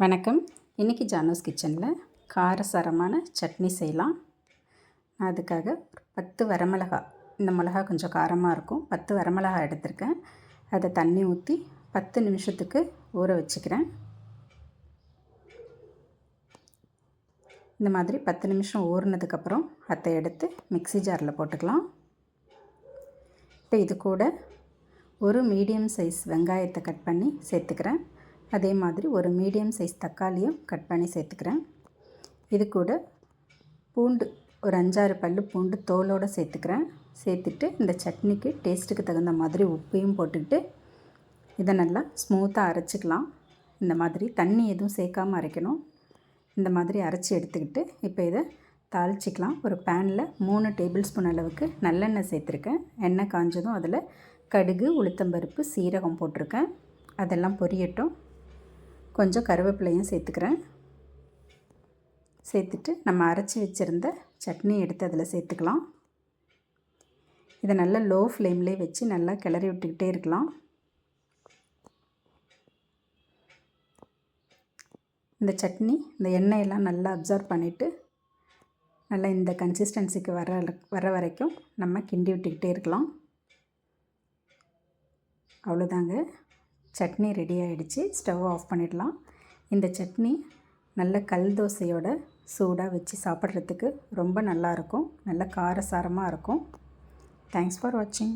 வணக்கம். இன்றைக்கி ஜானோஸ் கிச்சனில் காரசாரமான சட்னி செய்யலாம். நான் அதுக்காக 10 வரமிளகா, இந்த மிளகா கொஞ்சம் காரமாக இருக்கும், 10 வரமிளகா எடுத்திருக்கேன். அதை தண்ணி ஊற்றி 10 நிமிஷத்துக்கு ஊற வச்சுக்கிறேன். இந்த மாதிரி 10 நிமிஷம் ஊறினதுக்கப்புறம் அதை எடுத்து மிக்ஸி ஜாரில் போட்டுக்கலாம். இப்போ இது கூட ஒரு மீடியம் சைஸ் வெங்காயத்தை கட் பண்ணி சேர்த்துக்கிறேன். அதே மாதிரி ஒரு மீடியம் சைஸ் தக்காளியும் கட் பண்ணி சேர்த்துக்கிறேன். இது கூட பூண்டு ஒரு 5-6 பல் பூண்டு தோலோடு சேர்த்துக்கிறேன். சேர்த்துட்டு இந்த சட்னிக்கு டேஸ்ட்டுக்கு தகுந்த மாதிரி உப்பையும் போட்டுக்கிட்டு இதை நல்லா ஸ்மூத்தாக அரைச்சிக்கலாம். இந்த மாதிரி தண்ணி எதுவும் சேர்க்காமல் அரைக்கணும். இந்த மாதிரி அரைச்சி எடுத்துக்கிட்டு இப்போ இதை தாளிச்சிக்கலாம். ஒரு பேனில் 3 டேபிள் ஸ்பூன் அளவுக்கு நல்லெண்ணெய் சேர்த்துருக்கேன். எண்ணெய் காஞ்சதும் அதில் கடுகு, உளுத்தம்பருப்பு, சீரகம் போட்டிருக்கேன். அதெல்லாம் பொரியட்டும். கொஞ்சம் கருவேப்பிலையும் சேர்த்துக்கிறேன். சேர்த்துட்டு நம்ம அரைச்சி வச்சுருந்த சட்னி எடுத்து அதில் சேர்த்துக்கலாம். இதை நல்லா லோ ஃப்ளேம்லேயே வச்சு நல்லா கிளறி விட்டுக்கிட்டே இருக்கலாம். இந்த சட்னி இந்த எண்ணெயெல்லாம் நல்லா அப்சர்வ் பண்ணிவிட்டு நல்லா இந்த கன்சிஸ்டன்சிக்கு வர வரைக்கும் நம்ம கிண்டி விட்டுக்கிட்டே இருக்கலாம். அவ்வளோதாங்க, சட்னி ரெடி ஆகிடுச்சு. ஸ்டவ் ஆஃப் பண்ணிடலாம். இந்த சட்னி நல்ல கல் தோசையோட சூடாக வச்சு சாப்பிட்றதுக்கு ரொம்ப நல்லாயிருக்கும். நல்ல காரசாரமாக இருக்கும். தேங்க்ஸ் ஃபார் வாட்சிங்.